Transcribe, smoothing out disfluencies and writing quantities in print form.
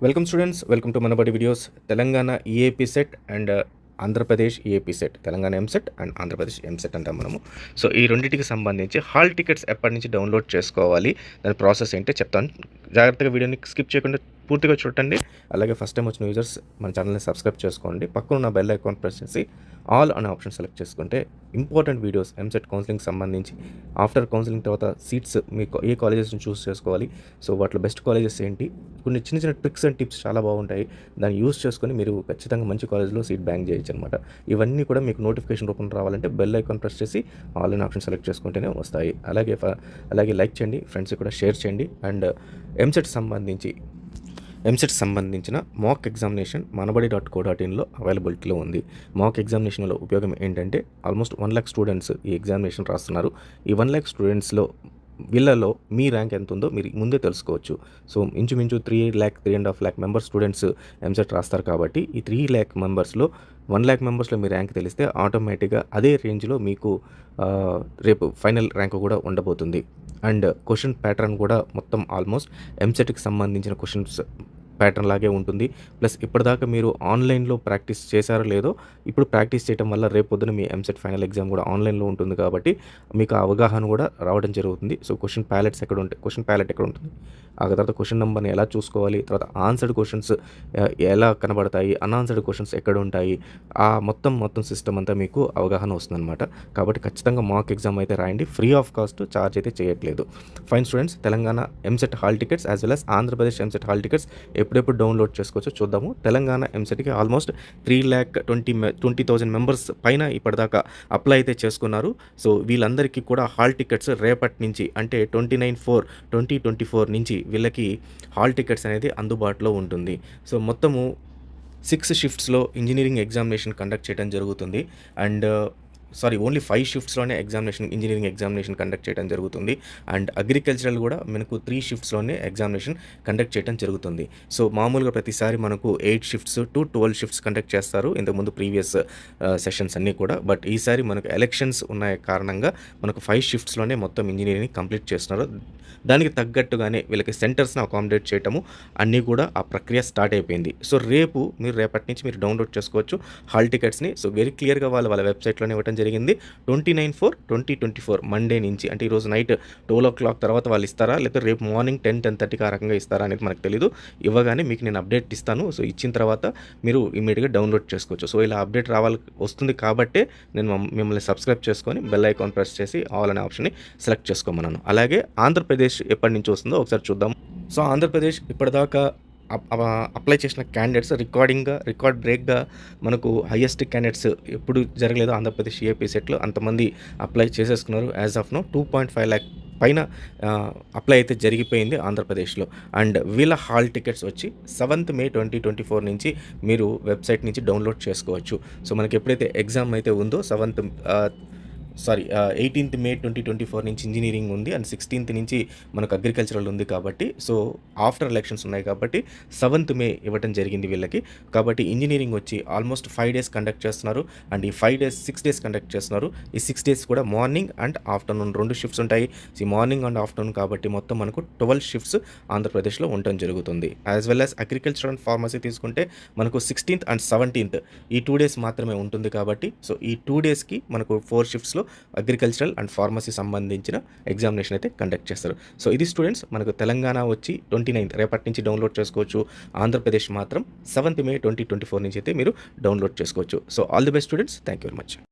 Welcome students, welcome to Manabadi videos. Telangana EAP set and Andhra Pradesh EAP set, Telangana EAMCET and Andhra Pradesh EAMCET అంటాం మనము. So ఈ రెండింటికి సంబంధించి హాల్ టికెట్స్ ఎప్పటి నుంచి డౌన్లోడ్ చేసుకోవాలి, దాని ప్రాసెస్ ఏంటో చెప్తాను. జాగ్రత్తగా వీడియోని స్కిప్ చేయకుండా పూర్తిగా చూడండి. అలాగే ఫస్ట్ టైం వచ్చిన యూజర్స్ మన ఛానల్ని సబ్స్క్రైబ్ చేసుకోండి. పక్కన ఉన్న బెల్ ఐకాన్ ప్రెస్ చేసి ఆల్ అనే ఆప్షన్ సెలెక్ట్ చేసుకుంటే ఇంపార్టెంట్ వీడియోస్ ఎంసెట్ కౌన్సిలింగ్ సంబంధించి, ఆఫ్టర్ కౌన్సిలింగ్ తర్వాత సీట్స్ మీకు ఏ కాలేజెస్ని చూస్ చేసుకోవాలి, సో వాటిలో బెస్ట్ కాలేజెస్ ఏంటి, కొన్ని చిన్న చిన్న ట్రిక్స్ అండ్ టిప్స్ చాలా బాగుంటాయి. దాన్ని యూస్ చేసుకొని మీరు ఖచ్చితంగా మంచి కాలేజ్లో సీట్ బ్యాంక్ చేయొచ్చు అనమాట. ఇవన్నీ కూడా మీకు నోటిఫికేషన్ రూపంలో రావాలంటే బెల్ ఐకాన్ ప్రెస్ చేసి ఆల్ అనే ఆప్షన్ సెలెక్ట్ చేసుకుంటేనే వస్తాయి. అలాగే లైక్ చేయండి, ఫ్రెండ్స్ కూడా షేర్ చేయండి. అండ్ ఎంసెట్ సంబంధించిన మాక్ ఎగ్జామినేషన్ manabadi.co.inలో అవైలబిలిటీలో ఉంది. మాక్ ఎగ్జామినేషన్లో ఉపయోగం ఏంటంటే ఆల్మోస్ట్ 1 lakh స్టూడెంట్స్ ఈ ఎగ్జామినేషన్ రాస్తున్నారు. ఈ 1 lakh స్టూడెంట్స్లో వీళ్ళలో మీ ర్యాంక్ ఎంత ఉందో మీరు ముందే తెలుసుకోవచ్చు. సో ఇంచుమించు 3.5 lakh మెంబర్స్ స్టూడెంట్స్ ఎంసెట్ రాస్తారు కాబట్టి ఈ 3 lakh మెంబర్స్లో 1 lakh మెంబర్స్లో మీ ర్యాంక్ తెలిస్తే ఆటోమేటిక్గా అదే రేంజ్లో మీకు రేపు ఫైనల్ ర్యాంక్ కూడా ఉండబోతుంది. అండ్ క్వశ్చన్ ప్యాటర్న్ కూడా మొత్తం ఆల్మోస్ట్ ఎంసెట్కి సంబంధించిన క్వశ్చన్స్ ప్యాటర్న్ లాగే ఉంటుంది. ప్లస్ ఇప్పటిదాకా మీరు ఆన్లైన్లో ప్రాక్టీస్ చేశారో లేదో, ఇప్పుడు ప్రాక్టీస్ చేయడం వల్ల రేపు పొద్దున మీ ఎంసెట్ ఫైనల్ ఎగ్జామ్ కూడా ఆన్లైన్లో ఉంటుంది కాబట్టి మీకు ఆ అవగాహన కూడా రావడం జరుగుతుంది. సో క్వశ్చన్ ప్యాలెట్ ఎక్కడ ఉంటుంది, ఆ తర్వాత క్వశ్చన్ నెంబర్ని ఎలా చూసుకోవాలి, తర్వాత ఆన్సర్డ్ క్వశ్చన్స్ ఎలా కనబడతాయి, అన్ఆన్సర్డ్ క్వశ్చన్స్ ఎక్కడ ఉంటాయి, ఆ మొత్తం సిస్టమ్ అంతా మీకు అవగాహన వస్తుందన్నమాట. కాబట్టి ఖచ్చితంగా మాక్ ఎగ్జామ్ అయితే రాయండి. ఫ్రీ ఆఫ్ కాస్ట్, ఛార్జ్ అయితే చేయట్లేదు. Fine students, Telangana EAMCET hall tickets as well as Andhra Pradesh EAMCET hall tickets ఎప్పుడెప్పుడు డౌన్లోడ్ చేసుకోవచ్చో చూద్దాము. తెలంగాణ ఎంసెట్కి ఆల్మోస్ట్ 3,20,000 మెంబర్స్ పైన ఇప్పటిదాకా అప్లై అయితే చేసుకున్నారు. సో వీళ్ళందరికీ కూడా హాల్ టికెట్స్ రేపటి నుంచి అంటే 29/4/2024 నుంచి వీళ్ళకి హాల్ టికెట్స్ అనేది అందుబాటులో ఉంటుంది. సో మొత్తము 6 షిఫ్ట్స్లో ఇంజనీరింగ్ ఎగ్జామినేషన్ కండక్ట్ చేయడం జరుగుతుంది. అండ్ ఓన్లీ 5 షిఫ్ట్స్లోనే ఇంజనీరింగ్ ఎగ్జామినేషన్ కండక్ట్ చేయడం జరుగుతుంది. అండ్ అగ్రికల్చరల్ కూడా మనకు 3 షిఫ్ట్స్లోనే ఎగ్జామినేషన్ కండక్ట్ చేయడం జరుగుతుంది. సో మామూలుగా ప్రతిసారి మనకు 8 షిఫ్ట్స్ టు 12 షిఫ్ట్స్ కండక్ట్ చేస్తారు ఇంతకుముందు ప్రీవియస్ సెషన్స్ అన్నీ కూడా. బట్ ఈసారి మనకు ఎలక్షన్స్ ఉన్న కారణంగా మనకు 5 షిఫ్ట్స్లోనే మొత్తం ఇంజనీరింగ్ కంప్లీట్ చేస్తున్నారు. దానికి తగ్గట్టుగానే వీళ్ళకి సెంటర్స్ని అకామిడేట్ చేయటము అన్నీ కూడా ఆ ప్రక్రియ స్టార్ట్ అయిపోయింది. సో రేపటి నుంచి మీరు డౌన్లోడ్ చేసుకోవచ్చు హాల్ టికెట్స్ని. సో వెరీ క్లియర్గా వాళ్ళ వెబ్సైట్లోనే ఇవ్వడం జరిగింది. 29/4/2024 మండే నుంచి, అంటే ఈరోజు నైట్ 12 o'clock తర్వాత వాళ్ళు ఇస్తారా, లేకపోతే రేపు మార్నింగ్ 10-10:30 ఆ రకంగా ఇస్తారా అనేది మనకు తెలియదు. ఇవ్వగానే మీకు నేను అప్డేట్ ఇస్తాను. సో ఇచ్చిన తర్వాత మీరు ఇమీడియట్గా డౌన్లోడ్ చేసుకోవచ్చు. సో ఇలా అప్డేట్ వస్తుంది కాబట్టే నేను మిమ్మల్ని సబ్స్క్రైబ్ చేసుకొని బెల్ ఐకాన్ ప్రెస్ చేసి ఆల్ అనే ఆప్షన్ని సెలెక్ట్ చేసుకోమన్నాను. అలాగే ఆంధ్రప్రదేశ్ ఎప్పటి నుంచి వస్తుందో ఒకసారి చూద్దాం. సో ఆంధ్రప్రదేశ్ ఇప్పటిదాకా అప్లై చేసిన క్యాండిడేట్స్ రికార్డ్ బ్రేక్గా మనకు హైయెస్ట్ క్యాండిడేట్స్ ఎప్పుడు జరగలేదు ఆంధ్రప్రదేశ్ ఈఏపీ సెట్లో, అంతమంది అప్లై చేసేసుకున్నారు. యాజ్ ఆఫ్ నో 2.5 lakh పైన అప్లై అయితే జరిగిపోయింది ఆంధ్రప్రదేశ్లో. అండ్ వీళ్ళ హాల్ టికెట్స్ వచ్చి 7th May 2024 నుంచి మీరు వెబ్సైట్ నుంచి డౌన్లోడ్ చేసుకోవచ్చు. సో మనకి ఎప్పుడైతే ఎగ్జామ్ అయితే ఉందో 18th May 2024 నుంచి ఇంజనీరింగ్ ఉంది, అండ్ 16th నుంచి మనకు అగ్రికల్చరల్ ఉంది. కాబట్టి సో ఆఫ్టర్ ఎలక్షన్స్ ఉన్నాయి కాబట్టి 7th May ఇవ్వడం జరిగింది వీళ్ళకి. కాబట్టి ఇంజనీరింగ్ వచ్చి ఆల్మోస్ట్ 5 days కండక్ట్ చేస్తున్నారు. అండ్ ఈ 6 days కండక్ట్ చేస్తున్నారు. ఈ 6 days కూడా మార్నింగ్ అండ్ ఆఫ్టర్నూన్ 2 షిఫ్ట్స్ ఉంటాయి. ఈ మార్నింగ్ అండ్ ఆఫ్టర్నూన్ కాబట్టి మొత్తం మనకు 12 షిఫ్ట్స్ ఆంధ్రప్రదేశ్లో ఉండటం జరుగుతుంది. As well as agriculture and pharmacy తీసుకుంటే మనకు 16th and 17th ఈ 2 days మాత్రమే ఉంటుంది. కాబట్టి సో ఈ 2 daysకి మనకు 4 షిఫ్ట్స్లో అగ్రికల్చరల్ అండ్ ఫార్మసీ సంబంధించిన ఎగ్జామినేషన్ అయితే కండక్ట్ చేస్తారు. సో ఇది స్టూడెంట్స్, మనకు తెలంగాణ వచ్చి 29th రేపటి నుంచి డౌన్లోడ్ చేసుకోవచ్చు. ఆంధ్రప్రదేశ్ మాత్రం 7th May 2024 నుంచి అయితే మీరు డౌన్లోడ్ చేసుకోవచ్చు. So all the best students, thank you very much.